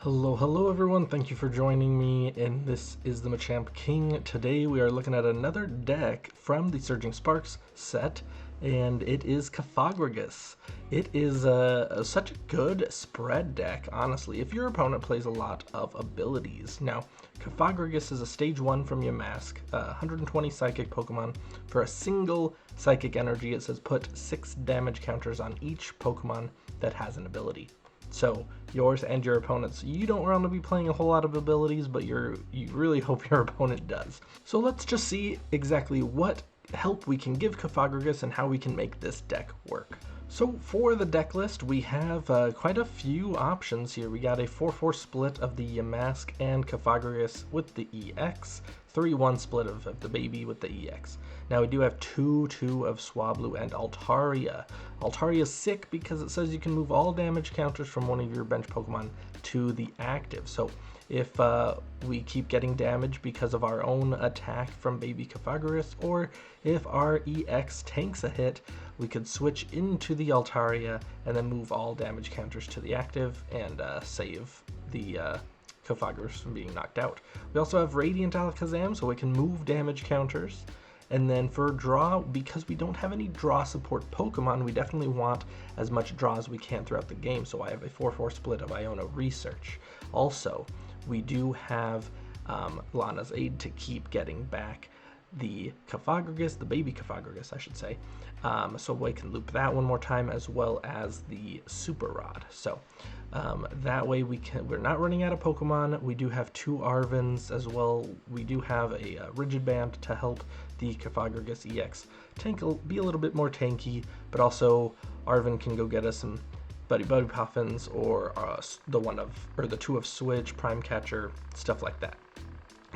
Hello everyone, thank you for joining me, and this is the Machamp King. Today we are looking at another deck from the Surging Sparks set, and it is Cofagrigus. It is such a good spread deck, honestly, if your opponent plays a lot of abilities. Now, Cofagrigus is a stage 1 from Yamask, 120 Psychic Pokemon. For a single Psychic Energy, it says put 6 damage counters on each Pokemon that has an ability. So yours and your opponent's, you don't want to be playing a whole lot of abilities, but you really hope your opponent does. So let's just see exactly what help we can give Cofagrigus and how we can make this deck work. So for the deck list, we have quite a few options here. We got a 4-4 split of the Yamask and Cofagrigus with the EX, 3-1 split of the baby with the EX. Now we do have 2-2 of Swablu and Altaria. Altaria is sick because it says you can move all damage counters from one of your bench Pokemon to the active. So if we keep getting damage because of our own attack from baby Cofagrigus, or if our EX tanks a hit, we could switch into the Altaria and then move all damage counters to the active and save the Cofagrigus from being knocked out. We also have Radiant Alakazam, so we can move damage counters. And then for draw, because we don't have any draw support Pokemon, we definitely want as much draw as we can throughout the game. So I have a 4-4 split of Iono Research. Also, we do have Lana's Aid to keep getting back the Cofagrigus, the baby Cofagrigus, I should say. So we can loop that one more time, as well as the Super Rod. So that way we're not running out of Pokemon. We do have 2 Arvens as well. We do have a Rigid Band to help the Cofagrigus EX be a little bit more tanky, but also Arven can go get us some Buddy-Buddy Poffins, or the 2 of Switch, Prime Catcher, stuff like that.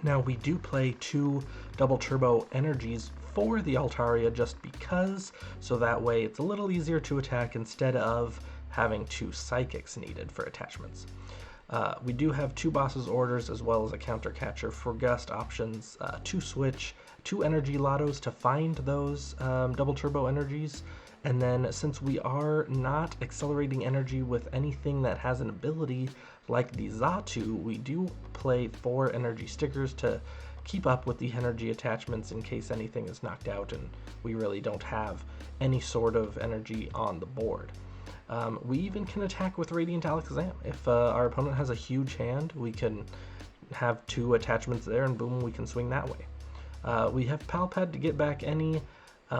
Now we do play 2 double turbo energies for the Altaria just because, so that way it's a little easier to attack instead of having 2 psychics needed for attachments. We do have 2 bosses orders as well as a counter catcher for gust options, 2 switch, 2 energy lotos to find those double turbo energies. And then since we are not accelerating energy with anything that has an ability like the Xatu, we do play 4 energy stickers to keep up with the energy attachments in case anything is knocked out and we really don't have any sort of energy on the board. We even can attack with Radiant Alakazam. If our opponent has a huge hand, we can have 2 attachments there and boom, we can swing that way. We have Pal Pad to get back any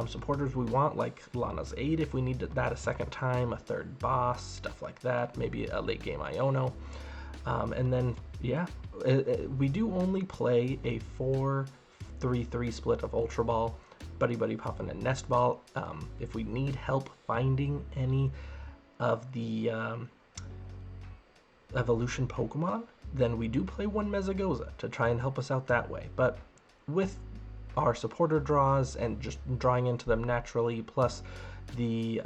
supporters we want, like Lana's Aid if we need that a second time, a 3rd boss, stuff like that, maybe a late game Iono. And then, yeah, we do only play a 4-3-3 split of Ultra Ball, Buddy-Buddy Poffin, and Nest Ball. If we need help finding any of the evolution Pokemon, then we do play 1 Mesagoza to try and help us out that way. But with our supporter draws and just drawing into them naturally, plus the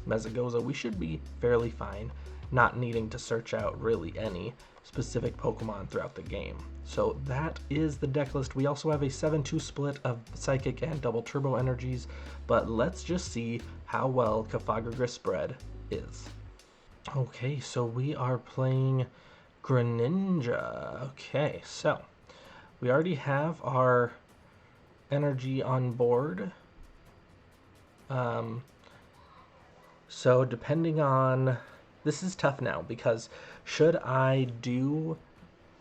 Mesagoza, we should be fairly fine, not needing to search out really any specific Pokemon throughout the game. So that is the deck list. We also have a 7-2 split of Psychic and double turbo energies, but let's just see how well Cofagrigus spread is. Okay, so we are playing Greninja. Okay, so we already have our energy on board. So depending on, this is tough now because should I do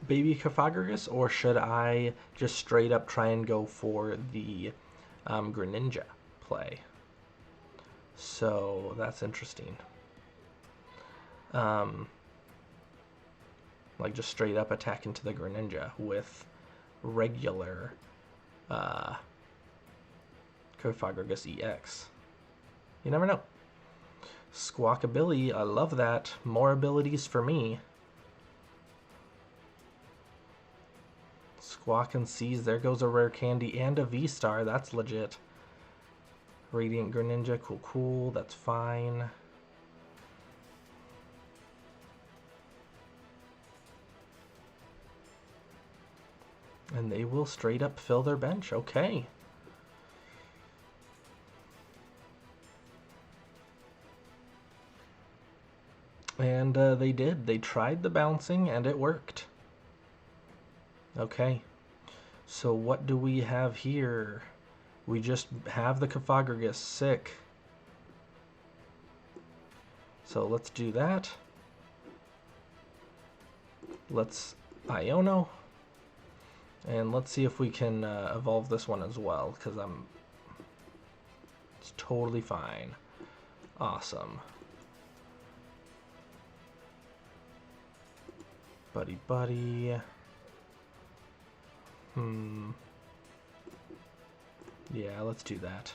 baby Cofagrigus or should I just straight up try and go for the Greninja play? So that's interesting. Like just straight up attack into the Greninja with regular Cofagrigus EX. You never know. Squawkabilly, I love that. More abilities for me. Squawk and Seize, there goes a rare candy and a V-Star, that's legit. Radiant Greninja, cool, that's fine. And they will straight up fill their bench, okay. And they did. They tried the bouncing and it worked. Okay. So what do we have here? We just have the Cofagrigus. Sick. So let's do that. Let's Iono. And let's see if we can evolve this one as well, because it's totally fine. Awesome. Buddy-Buddy. Yeah, let's do that.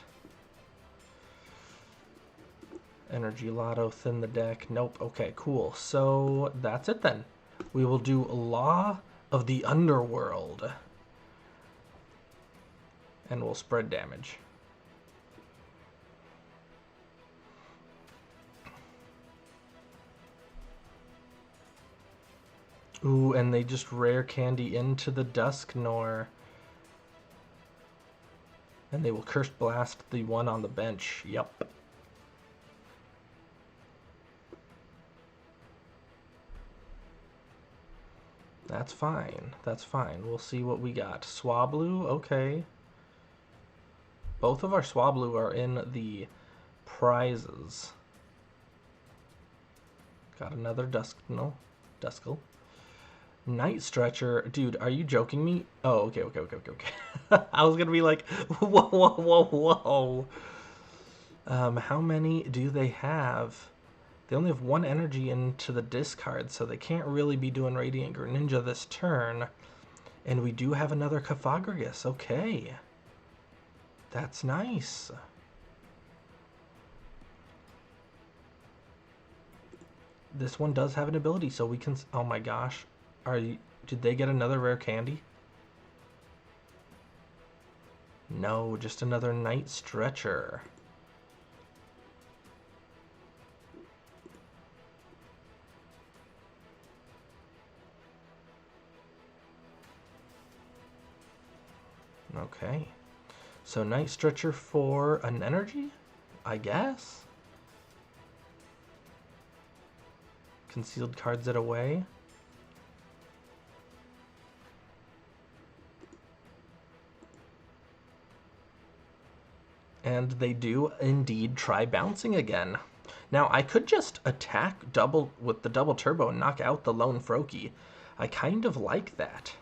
Energy Loto, thin the deck. Nope. Okay, cool. So that's it then. We will do Law of the Underworld. And we'll spread damage. Ooh, and they just rare candy into the Dusknoir. And they will Curse Blast the one on the bench. Yep. That's fine. That's fine. We'll see what we got. Swablu, okay. Both of our Swablu are in the prizes. Got another Duskull. Night Stretcher. Dude, are you joking me? Oh, okay. I was gonna be like, whoa. How many do they have? They only have one energy into the discard, so they can't really be doing Radiant Greninja this turn. And we do have another Cofagrigus. Okay. That's nice. This one does have an ability, so we can... Oh my gosh. Did they get another rare candy? No, just another Night Stretcher. Okay. So Night Stretcher for an energy, I guess? Concealed cards it away. And they do indeed try bouncing again. Now, I could just attack with the double turbo and knock out the lone Froakie. I kind of like that.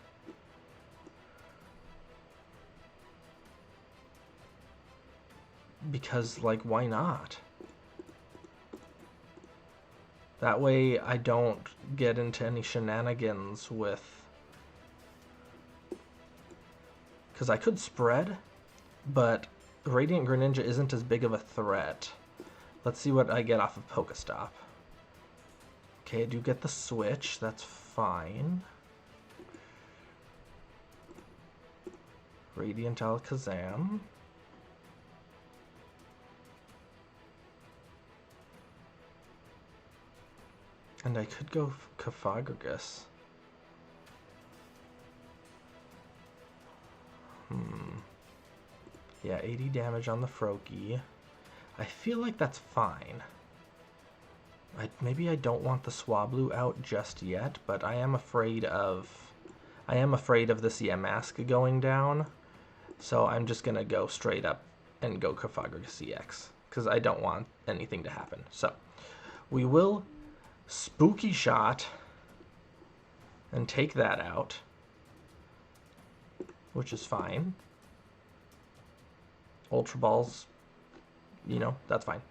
Because, like, why not? That way I don't get into any shenanigans with... Because I could spread, but Radiant Greninja isn't as big of a threat. Let's see what I get off of Pokestop. Okay, I do get the switch. That's fine. Radiant Alakazam. And I could go Cofagrigus. Yeah, 80 damage on the Froakie. I feel like that's fine. Maybe I don't want the Swablu out just yet, but I am afraid of this Yamask going down. So I'm just gonna go straight up and go Cofagrigus EX because I don't want anything to happen. So we will Spooky Shot and take that out, which is fine. Ultra Balls, you know, that's fine.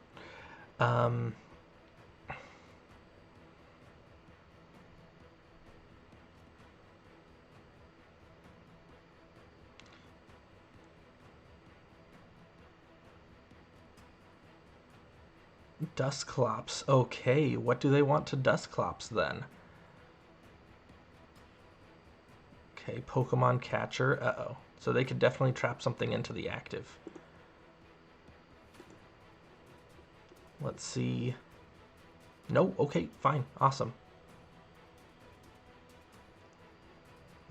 Dusclops. Okay, what do they want to Dusclops then? Okay, Pokemon Catcher. Uh-oh. So they could definitely trap something into the active. Let's see. No, okay, fine, awesome.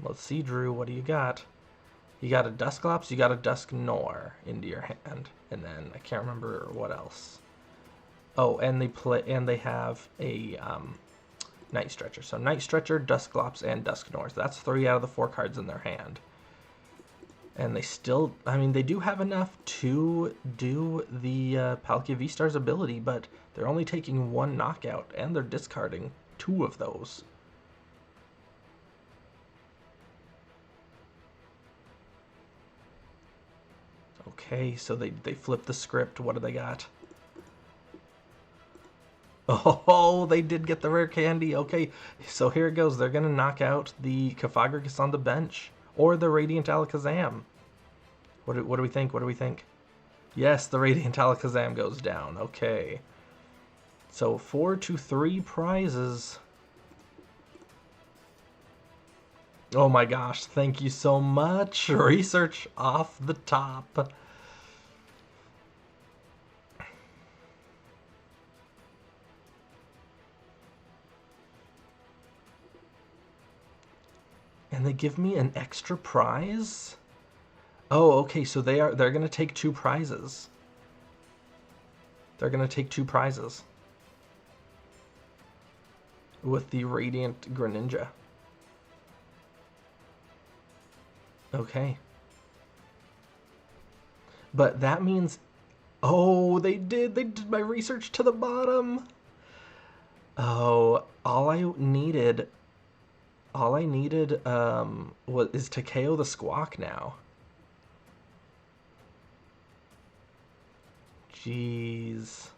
Let's see, Drew, what do you got? You got a Dusclops, you got a Dusknoir into your hand, and then I can't remember what else. Oh, and they have a Night Stretcher. So Night Stretcher, Dusclops, and Dusknoir. That's 3 out of the 4 cards in their hand. And they still, I mean, they do have enough to do the Palkia V-Star's ability, but they're only taking 1 knockout, and they're discarding 2 of those. Okay, so they flip the script. What do they got? Oh, they did get the rare candy. Okay, so here it goes. They're going to knock out the Cofagrigus on the bench. Or the Radiant Alakazam. What do we think? What do we think? Yes, the Radiant Alakazam goes down. Okay. So 4 to 3 prizes. Oh my gosh, thank you so much. Research off the top. And they give me an extra prize? Oh, okay, so they're going to take 2 prizes. They're going to take 2 prizes. With the Radiant Greninja. Okay. But that means... Oh, they did my research to the bottom. Oh, all I needed is to KO the Squawk now. Jeez.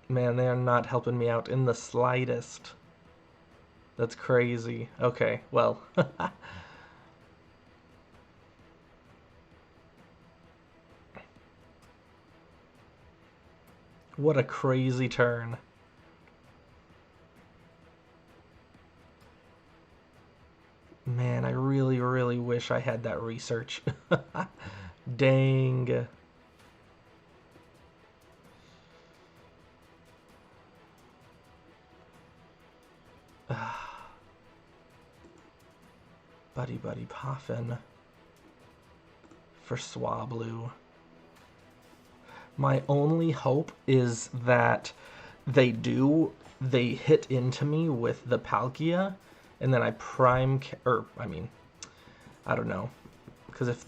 Man, they are not helping me out in the slightest. That's crazy. Okay, well. What a crazy turn. Man, I really, really wish I had that research. Dang. Buddy-Buddy Poffin for Swablu. My only hope is that they hit into me with the Palkia, and then I I don't know, because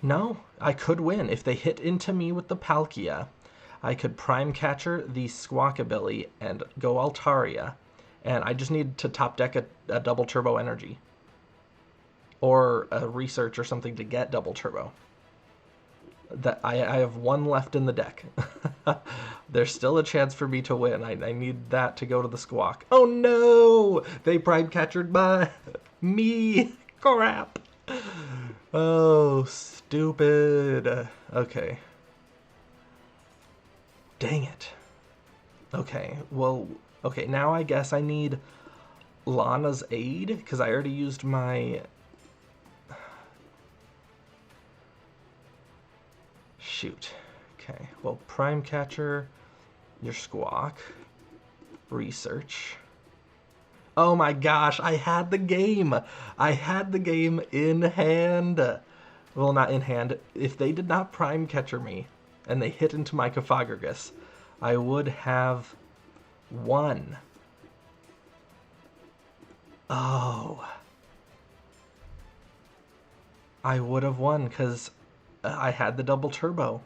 no, I could win. If they hit into me with the Palkia, I could Prime Catcher the Squawk ability and go Altaria, and I just need to top deck a double turbo energy. Or a research or something to get double turbo. That I have 1 left in the deck. There's still a chance for me to win. I need that to go to the Squawk. Oh no! They Prime Catchered by me! Crap! Oh, stupid. Okay. Dang it. Okay, well, okay, now I guess I need Lana's aid, because I already used my... Shoot. Okay, well, Prime Catcher, your Squawk, research. Oh my gosh, I had the game! I had the game in hand! Well, not in hand. If they did not Prime Catcher me, and they hit into my Cofagrigus, I would have won. Oh. I would have won, because I had the double turbo.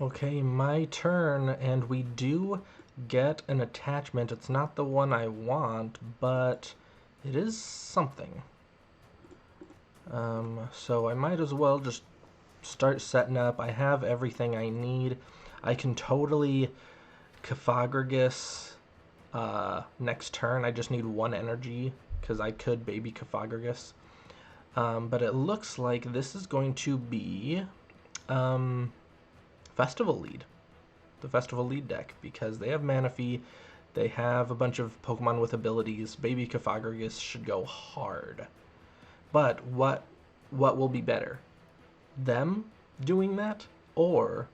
Okay, my turn, and we do get an attachment. It's not the one I want, but it is something. So I might as well just start setting up. I have everything I need. I can totally Cofagrigus next turn. I just need 1 energy, because I could baby Cofagrigus. But it looks like this is going to be Festival Lead. The Festival Lead deck, because they have Manaphy, they have a bunch of Pokemon with abilities. Baby Cofagrigus should go hard. But what will be better? Them doing that? Or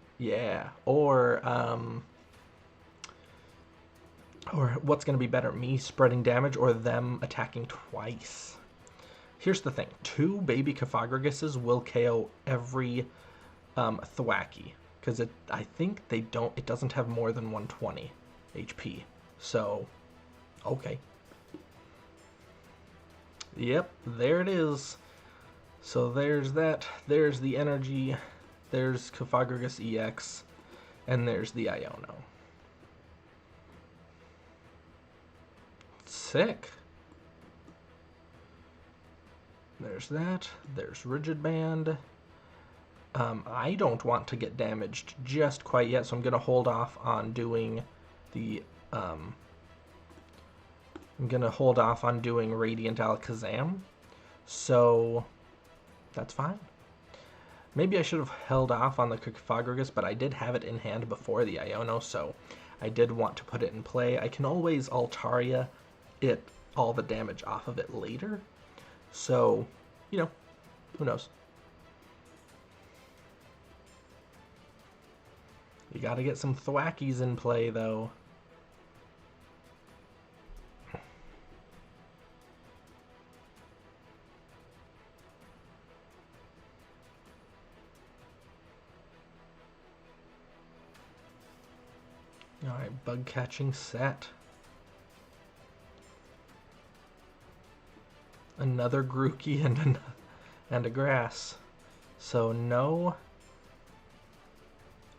Or what's going to be better, me spreading damage or them attacking twice? Here's the thing. 2 baby Cofagriguses will KO every Thwacky. Because I think it doesn't have more than 120 HP. So, okay. Yep, there it is. So there's that. There's the Energy. There's Cofagrigus EX. And there's the Iono. Sick. There's that. There's Rigid Band. I don't want to get damaged just quite yet, so I'm going to hold off on doing the... I'm going to hold off on doing Radiant Alakazam. So, that's fine. Maybe I should have held off on the Cofagrigus, but I did have it in hand before the Iono, so I did want to put it in play. I can always Altaria all the damage off of it later. So, you know, who knows? You gotta get some Thwackies in play, though. Alright, bug catching set. Another Grookey and a grass. So no.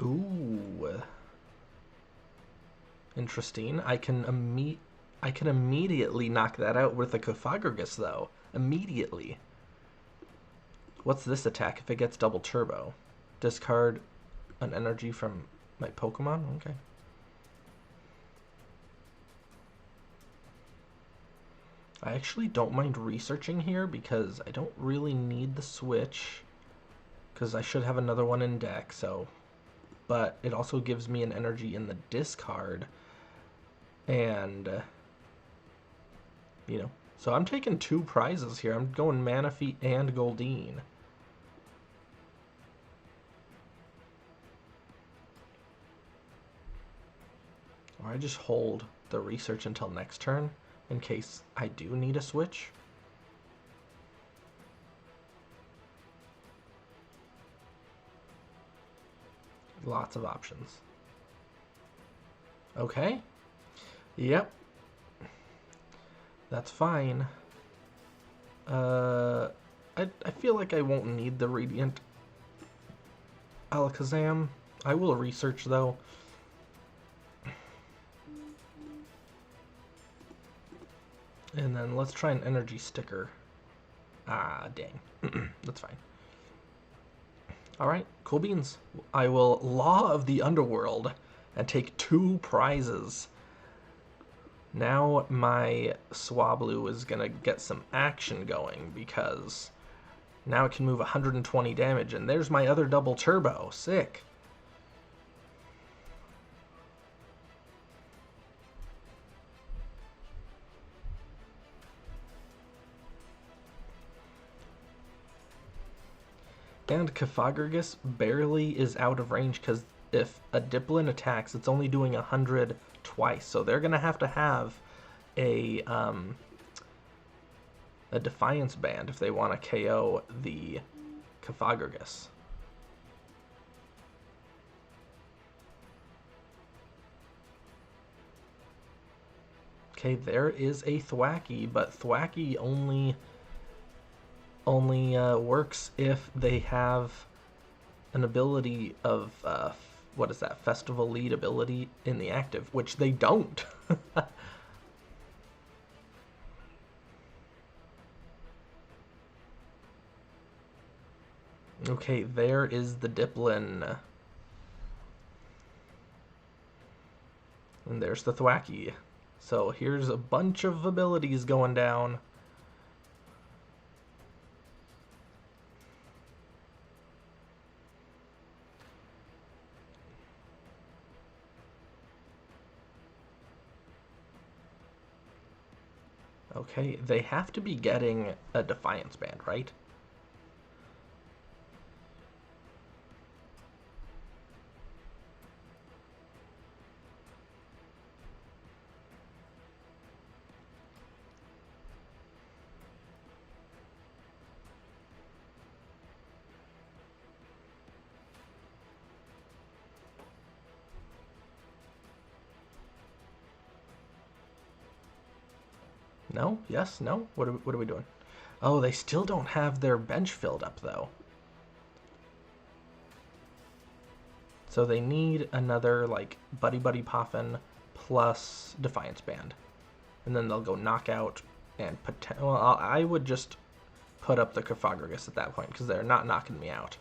Ooh. Interesting. I can immediately knock that out with a Cofagrigus though. Immediately. What's this attack if it gets double turbo? Discard an energy from my Pokemon? Okay. I actually don't mind researching here because I don't really need the Switch because I should have another one in deck, so... But it also gives me an energy in the discard and, you know. So I'm taking 2 prizes here. I'm going Manaphy and Goldeen. Or I just hold the research until next turn in case I do need a Switch. Lots of options. Okay. Yep. That's fine. I feel like I won't need the Radiant Alakazam. I will research though. And then let's try an Energy Sticker. Ah, dang. That's fine. Alright, cool beans. I will Law of the Underworld and take 2 prizes. Now my Swablu is going to get some action going because now it can move 120 damage. And there's my other double turbo. Sick. And Cofagrigus barely is out of range because if a Diplin attacks, it's only doing 100 twice. So they're going to have a Defiance Band if they want to KO the Cofagrigus. Okay, there is a Thwacky, but Thwacky only works if they have an ability of, what is that, Festival Lead ability in the active, which they don't. Okay, there is the Diplin. And there's the Thwacky. So here's a bunch of abilities going down. Okay, they have to be getting a Defiance Band, right? No? Yes? No? What are we doing? Oh, they still don't have their bench filled up, though. So they need another, like, Buddy-Buddy Poffin plus Defiance Band. And then they'll go Knockout and... Well, I would just put up the Cofagrigus at that point, because they're not knocking me out.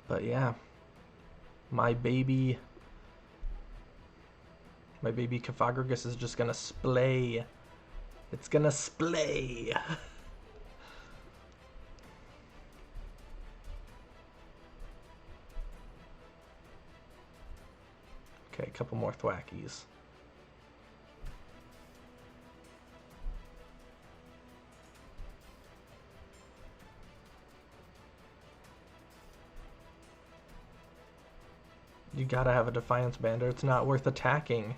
But yeah, my baby Cofagrigus is just gonna splay. It's gonna splay. Okay, a couple more thwackies. You gotta have a Defiance Band or it's not worth attacking.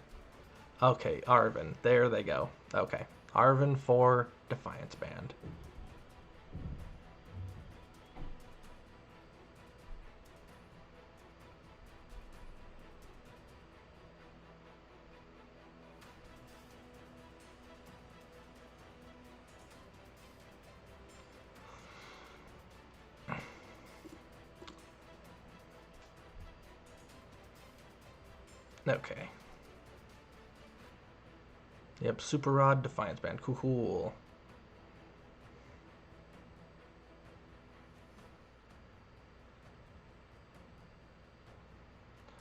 Okay, Arven. There they go. Okay. Arven for Defiance Band. Okay. Yep, Super Rod, Defiance Band. Cool.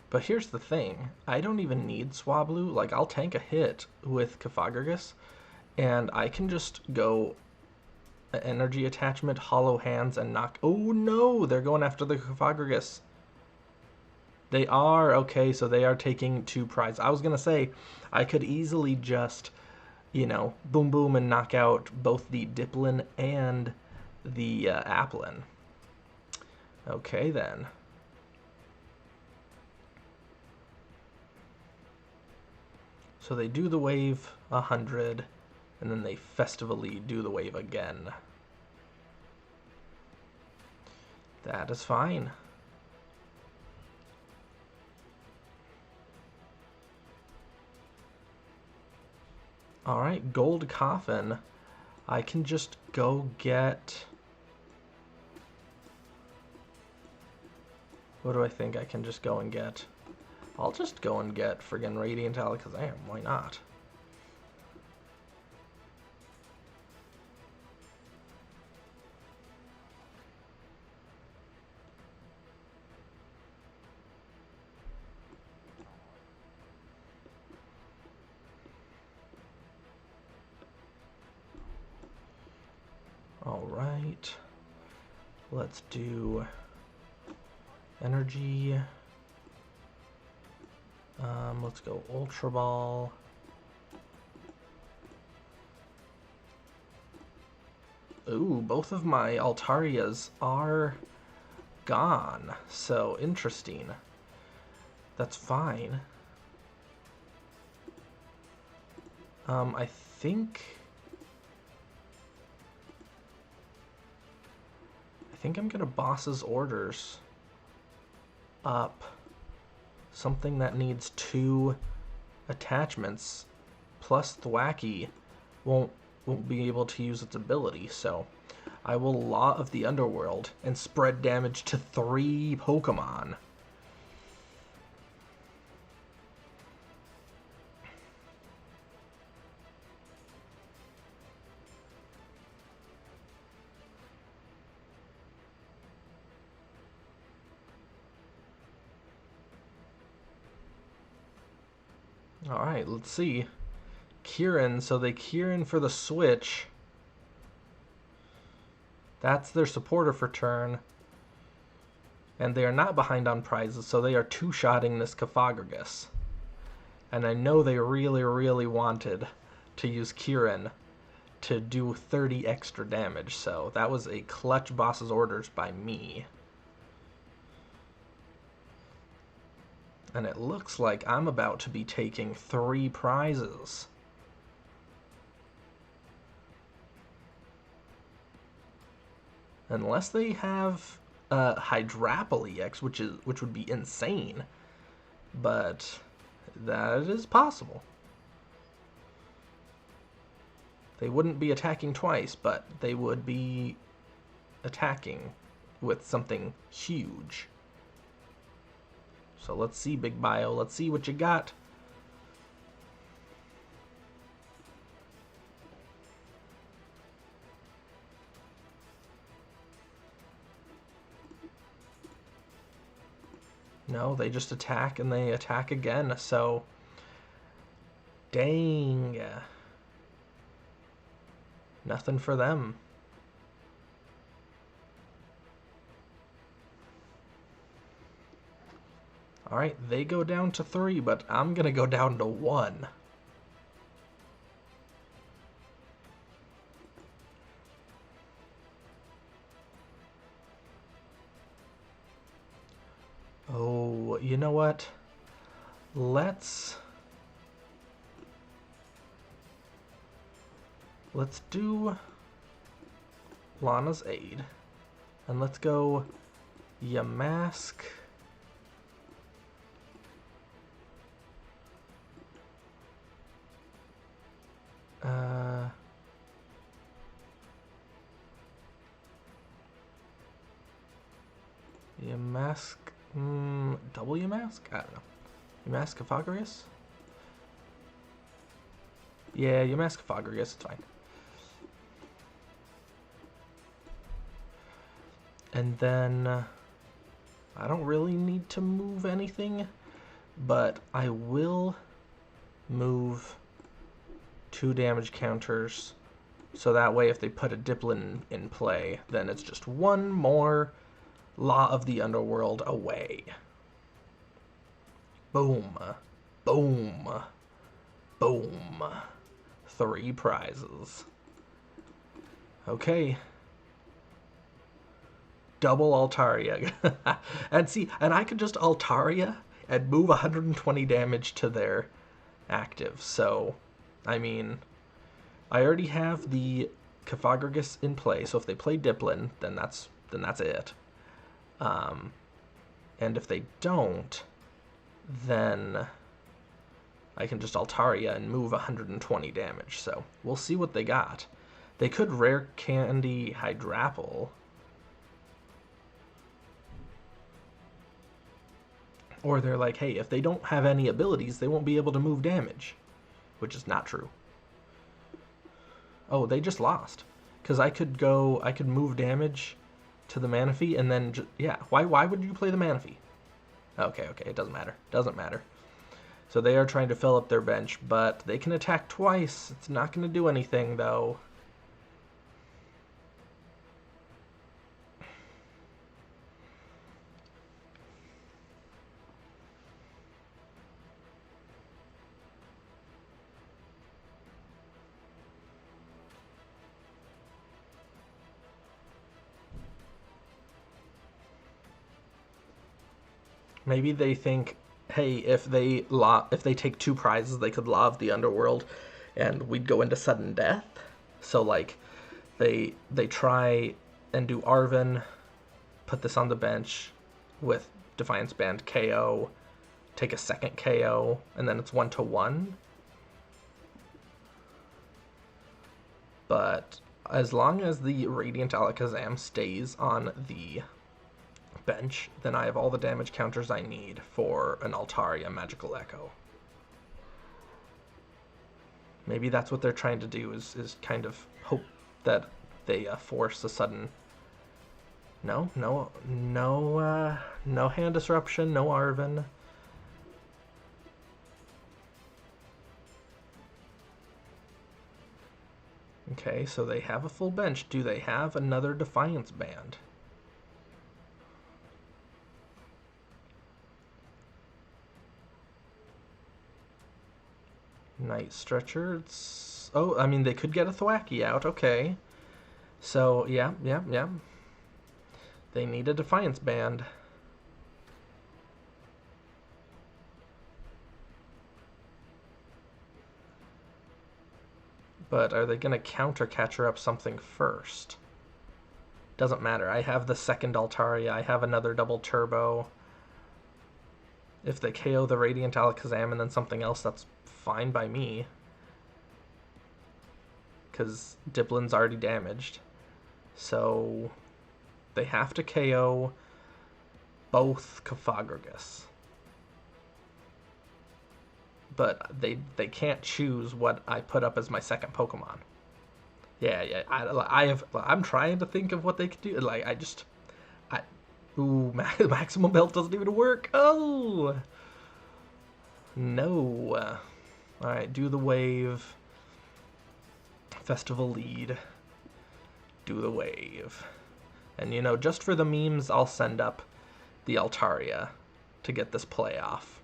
But here's the thing. I don't even need Swablu. Like, I'll tank a hit with Cofagrigus, and I can just go Energy Attachment, Hollow Hands, and knock... Oh, no! They're going after the Cofagrigus. They are. Okay, so they are taking 2 prizes. I was going to say, I could easily just, you know, boom boom and knock out both the Diplin and the Applin. Okay, then. So they do the wave 100, and then they festivally do the wave again. That is fine. Alright, Gold Coffin. I can just go get... What do I think I can just go and get? I'll just go and get friggin' Radiant Alakazam. Why not? Alright, let's do Energy, let's go Ultra Ball, ooh, both of my Altarias are gone, so interesting, that's fine. I think I'm gonna boss's orders up something that needs 2 attachments plus Thwacky won't be able to use its ability, so I will Law of the Underworld and spread damage to 3 Pokemon. Alright, let's see. Kieran, so they Kieran for the Switch. That's their supporter for turn. And they are not behind on prizes, so they are 2-shotting this Cofagrigus. And I know they really wanted to use Kieran to do 30 extra damage, so that was a clutch boss's orders by me. And it looks like I'm about to be taking 3 prizes. Unless they have Hydrapple EX, which would be insane, but that is possible. They wouldn't be attacking twice, but they would be attacking with something huge. So let's see, Big Bio. Let's see what you got. No, they just attack and they attack again. So, dang. Nothing for them. Alright, they go down to 3, but I'm going to go down to 1. Oh, you know what? Let's do Lana's Aid, and let's go Yamask. Yamask, double Yamask? I don't know. Yamask Cofagrigus? Yeah, Yamask Cofagrigus, it's fine. And then, I don't really need to move anything, but I will move 2 damage counters, so that way if they put a Dipplin in play, then it's just 1 more Law of the Underworld away. Boom. Boom. Boom. 3 prizes. Okay. Double Altaria. And see, and I could just Altaria and move 120 damage to their active. So, I mean, I already have the Cofagrigus in play, so if they play Dipplin, then that's it. And if they don't, then I can just Altaria and move 120 damage. So we'll see what they got. They could Rare Candy Hydrapple. Or they're like, hey, if they don't have any abilities, they won't be able to move damage. Which is not true. Oh, they just lost. Because I could move damage to the Manaphy, and then, yeah, why would you play the Manaphy? Okay, it doesn't matter. Doesn't matter. So they are trying to fill up their bench, but they can attack twice. It's not going to do anything, though. Maybe they think, hey, if they take 2 prizes, they could Law of the Underworld, and we'd go into sudden death. So like, they try and do Arven, put this on the bench with Defiance Band KO, take a second KO, and then it's 1-1. But as long as the Radiant Alakazam stays on the bench, then I have all the damage counters I need for an Altaria Magical Echo. Maybe that's what they're trying to do, is kind of hope that they force a sudden... No hand disruption, no Arven. Okay, so they have a full bench. Do they have another Defiance Band? Night Stretcher. Oh, I mean, they could get a Thwackey out. Okay. So, yeah. They need a Defiance Band. But are they going to counter Catcher up something first? Doesn't matter. I have the second Altaria. I have another double turbo. If they KO the Radiant Alakazam and then something else, that's fine by me. Because Diplin's already damaged. So they have to KO both Cofagrigus. But they can't choose what I put up as my second Pokemon. Yeah. I'm trying to think of what they could do. Like, ooh, maximum health doesn't even work. Oh! No. Alright, do the wave. Festival lead. Do the wave. And, you know, just for the memes, I'll send up the Altaria to get this play off.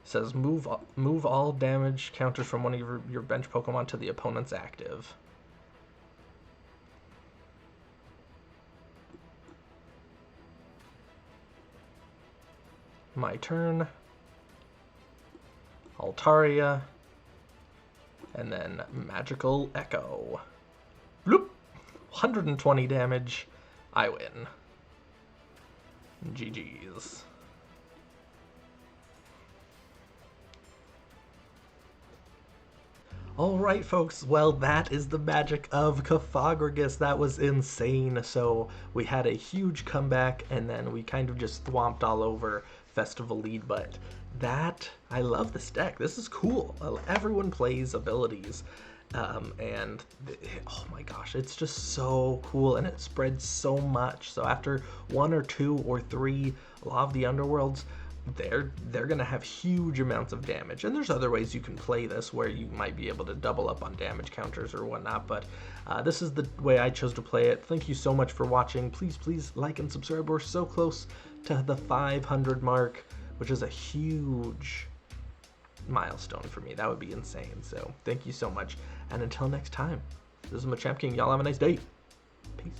It says, move all damage counters from one of your bench Pokemon to the opponent's active. My turn. Altaria. And then Magical Echo. Bloop! 120 damage. I win. GG's. Alright folks, well that is the magic of Cofagrigus. That was insane. So we had a huge comeback and then we kind of just thwomped all over Festival lead, but I love this deck. This is cool. Everyone plays abilities. And oh my gosh, it's just so cool and it spreads so much. So after 1 or 2 or 3, a lot of the underworlds, they're gonna have huge amounts of damage. And there's other ways you can play this where you might be able to double up on damage counters or whatnot, but this is the way I chose to play it. Thank you so much for watching. Please like and subscribe. We're so close to the 500 mark, which is a huge milestone for me. That would be insane. So thank you so much, and until next time, this is Machamp King. Y'all have a nice day. Peace.